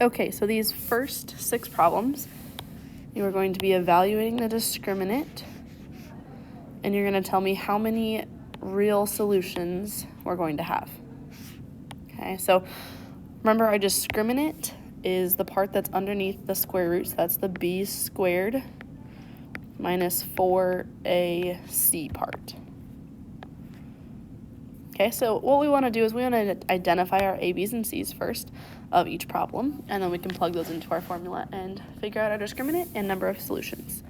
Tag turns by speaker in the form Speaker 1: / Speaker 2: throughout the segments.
Speaker 1: Okay, so these first 6 problems, you are going to be evaluating the discriminant, and you're going to tell me how many real solutions we're going to have. Okay, so remember our discriminant is the part that's underneath the square root, so that's the b squared minus 4ac part. Okay, so what we want to do is we want to identify our a, b's, and c's first of each problem, and then we can plug those into our formula and figure out our discriminant and number of solutions.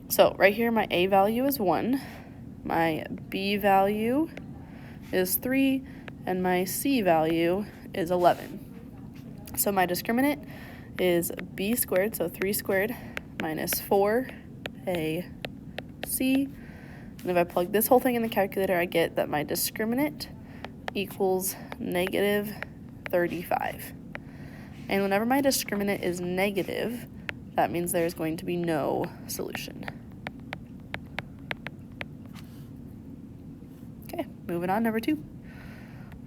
Speaker 1: So right here, my a value is 1, my b value is 3, and my c value is 11. So my discriminant is b squared, so 3 squared minus 4ac. And if I plug this whole thing in the calculator, I get that my discriminant equals negative 35. And whenever my discriminant is negative, that means there's going to be no solution. Okay, moving on, number 2.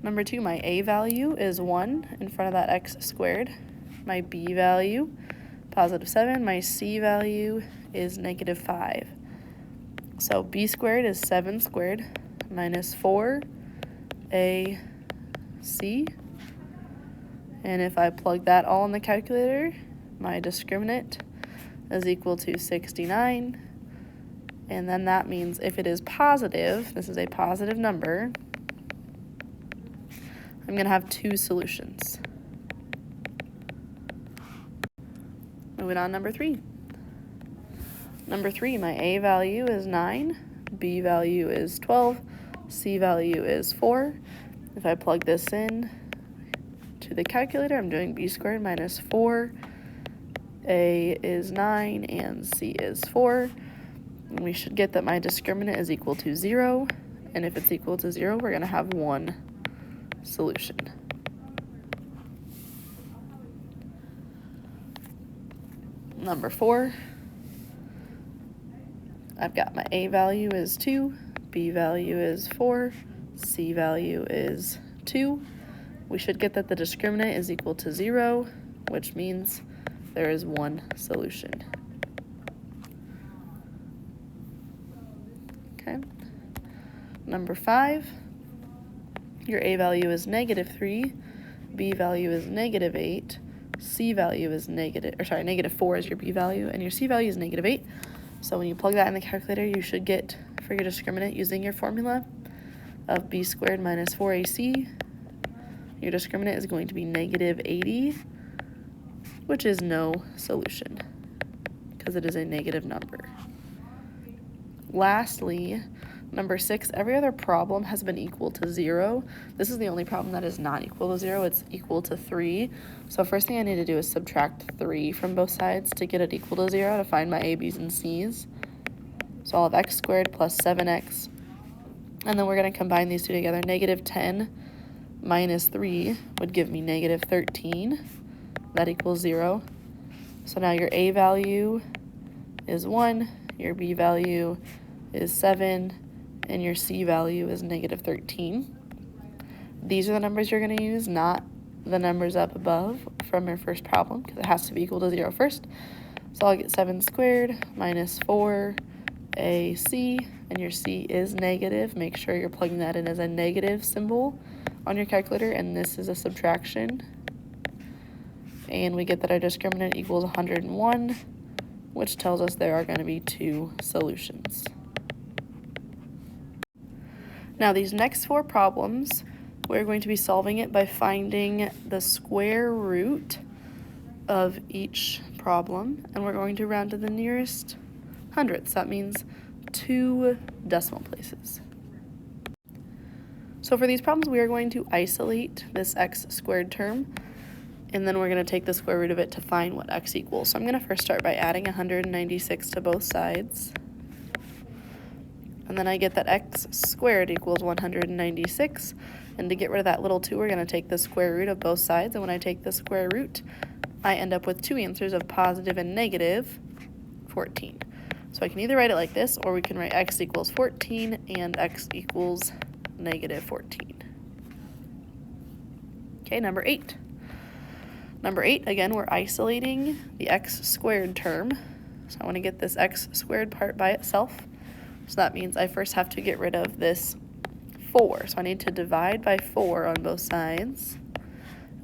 Speaker 1: Number 2, my a value is 1 in front of that x squared. My b value, positive 7. My c value is negative 5. So b squared is 7 squared minus 4ac. And if I plug that all in the calculator, my discriminant is equal to 69. And then that means if it is positive, this is a positive number, I'm going to have 2 solutions. Moving on, number 3. Number 3, my a value is 9, b value is 12, c value is 4. If I plug this in to the calculator, I'm doing b squared minus 4, a is 9, and c is 4. And we should get that my discriminant is equal to 0, and if it's equal to 0, we're going to have 1 solution. Number 4. I've got my a value is 2, b value is 4, c value is 2. We should get that the discriminant is equal to 0, which means there is 1 solution. Okay. Number 5, your a value is negative 3, b value is negative 8, c value is negative 4 is your b value, and your c value is negative 8. So when you plug that in the calculator, you should get, for your discriminant, using your formula of b squared minus 4ac, your discriminant is going to be negative 80, which is no solution because it is a negative number. Lastly, number 6, every other problem has been equal to 0. This is the only problem that is not equal to 0. It's equal to 3. So first thing I need to do is subtract 3 from both sides to get it equal to 0 to find my a, b's, and c's. So I'll have x squared plus 7x. And then we're going to combine these two together. Negative 10 minus 3 would give me negative 13. That equals 0. So now your a value is 1, your b value is 7, and your c value is negative 13. These are the numbers you're going to use, not the numbers up above from your first problem, because it has to be equal to 0 first. So I'll get 7 squared minus 4ac, and your c is negative. Make sure you're plugging that in as a negative symbol on your calculator, and this is a subtraction. And we get that our discriminant equals 101, which tells us there are going to be 2 solutions. Now these next 4 problems, we're going to be solving it by finding the square root of each problem, and we're going to round to the nearest hundredths. That means 2 decimal places. So for these problems, we are going to isolate this x squared term, and then we're going to take the square root of it to find what x equals. So I'm going to first start by adding 196 to both sides. And then I get that x squared equals 196. And to get rid of that little 2, we're going to take the square root of both sides. And when I take the square root, I end up with 2 answers of positive and negative 14. So I can either write it like this, or we can write x equals 14 and x equals negative 14. Okay, number 8. Number 8, again, we're isolating the x squared term. So I want to get this x squared part by itself. So that means I first have to get rid of this 4. So I need to divide by 4 on both sides.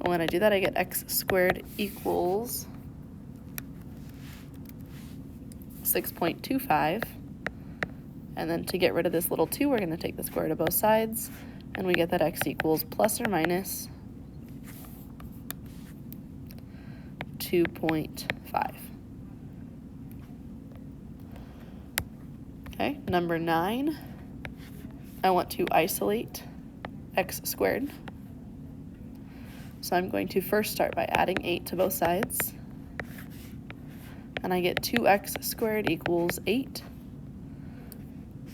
Speaker 1: And when I do that, I get x squared equals 6.25. And then to get rid of this little 2, we're going to take the square root of both sides, and we get that x equals plus or minus 2.5. Okay, number 9, I want to isolate x squared. So I'm going to first start by adding 8 to both sides, and I get 2x squared equals 8.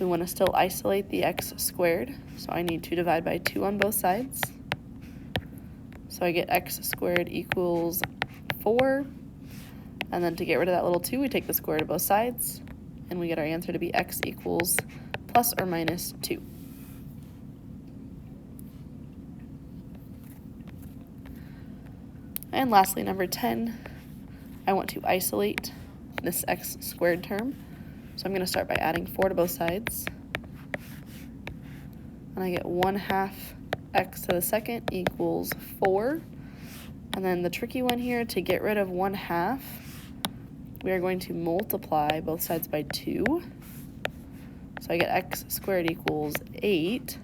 Speaker 1: We want to still isolate the x squared, so I need to divide by 2 on both sides. So I get x squared equals 4, and then to get rid of that little 2, we take the square root of both sides, and we get our answer to be x equals plus or minus 2. And lastly, number 10, I want to isolate this x squared term. So I'm going to start by adding 4 to both sides. And I get 1/2 x to the second equals 4. And then the tricky one here, to get rid of 1/2, we are going to multiply both sides by 2. So I get x squared equals 8.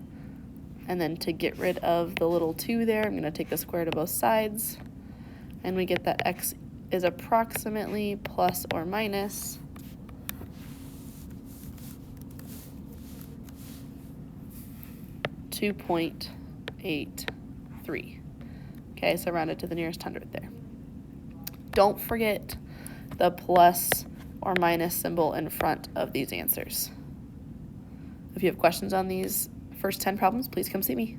Speaker 1: And then to get rid of the little 2 there, I'm going to take the square root of both sides. And we get that x is approximately plus or minus 2.83. Okay, so round it to the nearest hundredth there. Don't forget the plus or minus symbol in front of these answers. If you have questions on these first 10 problems, please come see me.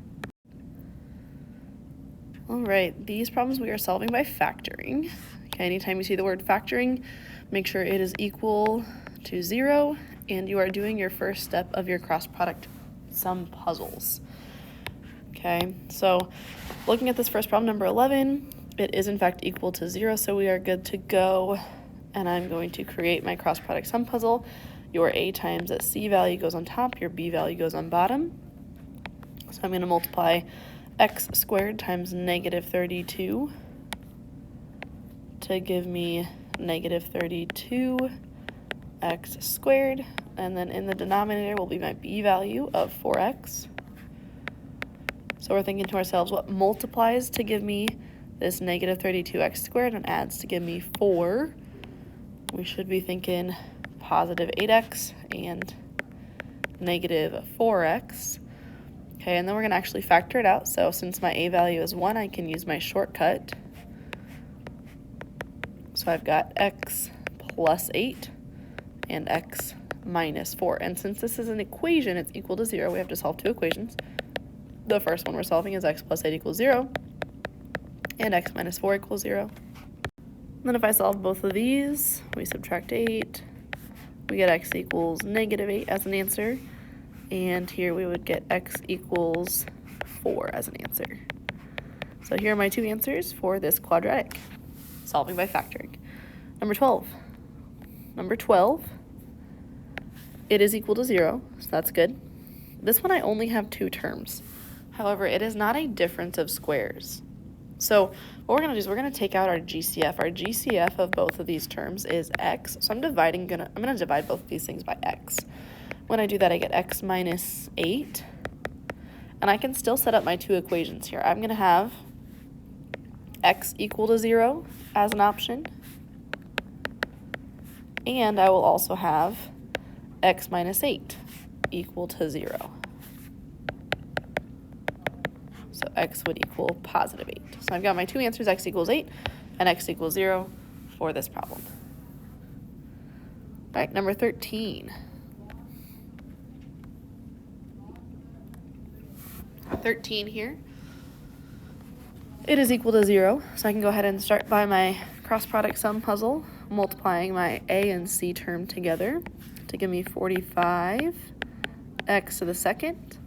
Speaker 1: All right, these problems we are solving by factoring. Okay, anytime you see the word factoring, make sure it is equal to 0, and you are doing your first step of your cross product sum puzzles. Okay, so looking at this first problem, number 11, it is in fact equal to 0, so we are good to go. And I'm going to create my cross product sum puzzle. Your a times that c value goes on top, your b value goes on bottom. So I'm going to multiply x squared times negative 32 to give me negative 32 x squared, and then in the denominator will be my b value of 4x. So we're thinking to ourselves, what multiplies to give me this negative 32x squared and adds to give me 4? We should be thinking positive 8x and negative 4x. Okay, and then we're going to actually factor it out. So since my a value is 1, I can use my shortcut. So I've got x plus 8 and x minus 4. And since this is an equation, it's equal to 0. We have to solve 2 equations. The first one we're solving is x plus 8 equals 0, and x minus 4 equals 0. And then if I solve both of these, we subtract 8, we get x equals negative 8 as an answer, and here we would get x equals 4 as an answer. So here are my 2 answers for this quadratic, solving by factoring. Number 12. Number 12, it is equal to 0, so that's good. This one I only have 2 terms. However, it is not a difference of squares. So what we're going to do is we're going to take out our GCF. Our GCF of both of these terms is x. So I'm going to divide both of these things by x. When I do that, I get x minus 8. And I can still set up my 2 equations here. I'm going to have x equal to 0 as an option. And I will also have x minus 8 equal to 0. So x would equal positive 8. So I've got my 2 answers, x equals 8 and x equals 0 for this problem. All right, number 13. 13 here. It is equal to 0, so I can go ahead and start by my cross product sum puzzle, multiplying my a and c term together to give me 45 x to the second.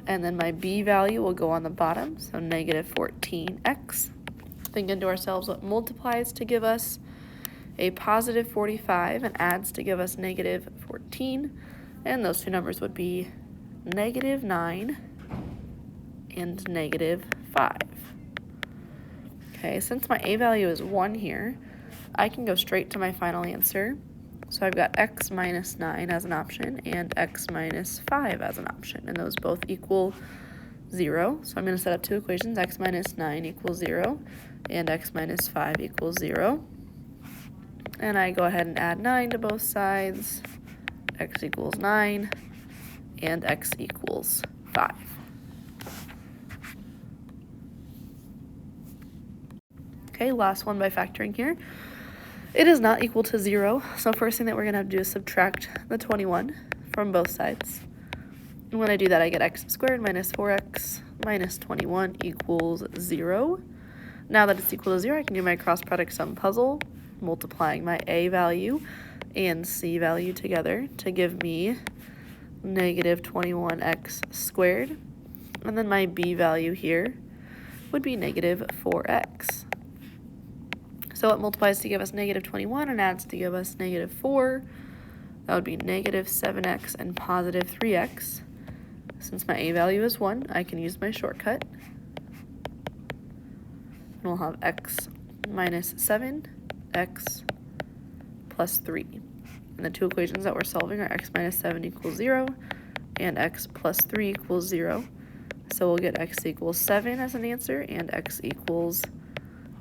Speaker 1: And then my b value will go on the bottom, so negative 14x. thinking to ourselves what multiplies to give us a positive 45 and adds to give us negative 14. And those two numbers would be negative 9 and negative 5. Okay, since my a value is 1 here, I can go straight to my final answer. So I've got x minus 9 as an option and x minus 5 as an option, and those both equal 0. So I'm going to set up two equations, x minus 9 equals 0 and x minus 5 equals 0. And I go ahead and add 9 to both sides, x equals 9 and x equals 5. Okay, last one by factoring here. It is not equal to 0, so first thing that we're going to have to do is subtract the 21 from both sides. And when I do that, I get x squared minus 4x minus 21 equals 0. Now that it's equal to 0, I can do my cross product sum puzzle, multiplying my a value and c value together to give me negative 21x squared. And then my b value here would be negative 4x. So it multiplies to give us negative 21 and adds to give us negative 4. That would be negative 7x and positive 3x. Since my a value is 1, I can use my shortcut. And we'll have x minus 7, x plus 3. And the two equations that we're solving are x minus 7 equals 0 and x plus 3 equals 0. So we'll get x equals 7 as an answer and x equals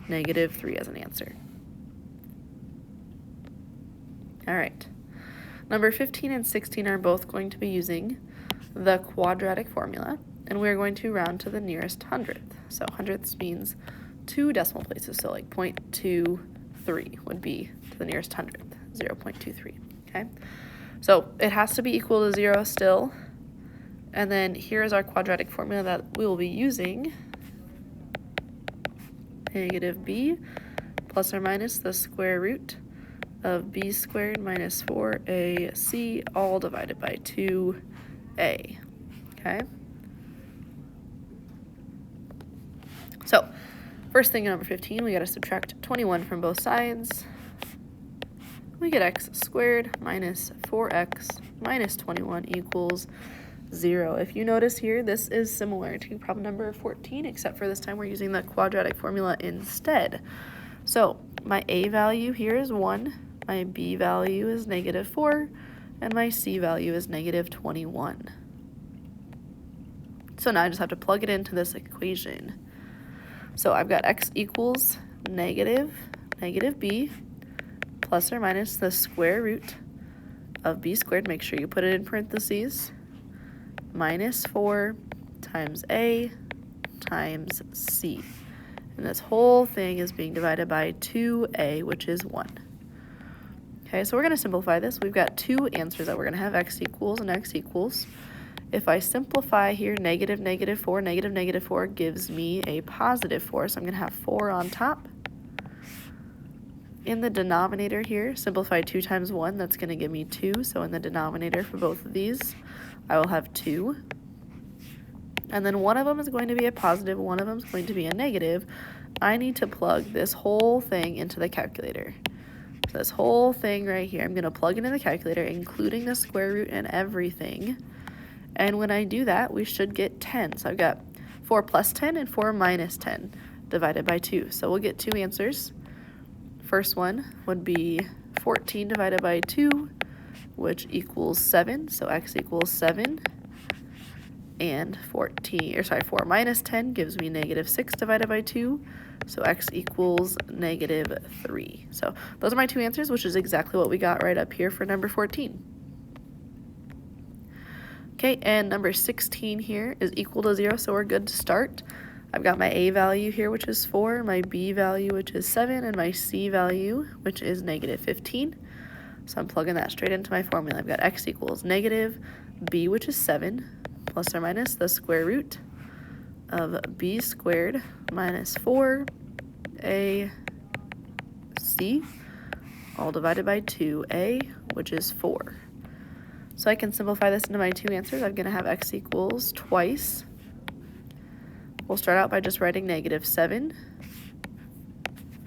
Speaker 1: negative 3 as an answer. All right. Number 15 and 16 are both going to be using the quadratic formula, and we're going to round to the nearest hundredth. So hundredths means 2 decimal places, so like 0.23 would be to the nearest hundredth, 0.23, okay? So it has to be equal to 0 still, and then here's our quadratic formula that we will be using. Negative b plus or minus the square root of b squared minus 4ac all divided by 2a, okay? So first thing in number 15, we got to subtract 21 from both sides. We get x squared minus 4x minus 21 equals 0. If you notice here, this is similar to problem number 14, except for this time we're using the quadratic formula instead. So my a value here is 1, my b value is negative 4, and my c value is negative 21. So now I just have to plug it into this equation. So I've got x equals negative b plus or minus the square root of b squared, make sure you put it in parentheses, minus 4 times a times c. And this whole thing is being divided by 2a, which is 1. Okay, so we're going to simplify this. We've got two answers that we're going to have, x equals and x equals. If I simplify here, negative 4 gives me a positive 4, so I'm going to have 4 on top. In the denominator here, simplify 2 times 1, that's going to give me 2, so in the denominator for both of these, I will have 2. And then one of them is going to be a positive, one of them is going to be a negative. I need to plug this whole thing into the calculator. So this whole thing right here, I'm going to plug into the calculator, including the square root and everything. And when I do that, we should get 10. So I've got 4 plus 10 and 4 minus 10 divided by 2. So we'll get two answers. First one would be 14 divided by 2, which equals 7. So x equals 7. And 4 minus 10 gives me negative 6 divided by 2. So x equals negative 3. So those are my two answers, which is exactly what we got right up here for number 14. Okay, and number 16 here is equal to 0, so we're good to start. I've got my a value here, which is 4, my b value, which is 7, and my c value, which is negative 15. So I'm plugging that straight into my formula. I've got x equals negative b, which is 7, plus or minus the square root of b squared minus 4ac, all divided by 2a, which is 4. So I can simplify this into my two answers. I'm going to have x equals twice. We'll start out by just writing negative 7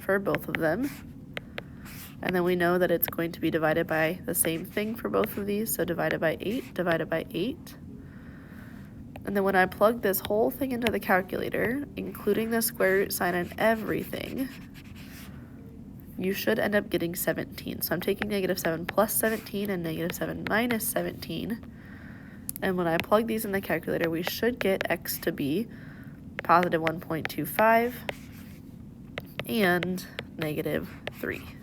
Speaker 1: for both of them. And then we know that it's going to be divided by the same thing for both of these, so divided by 8, divided by 8. And then when I plug this whole thing into the calculator, including the square root sign and everything, you should end up getting 17. So I'm taking -7 plus 17 and -7 minus 17. And when I plug these in the calculator, we should get x to be positive 1.25 and -3.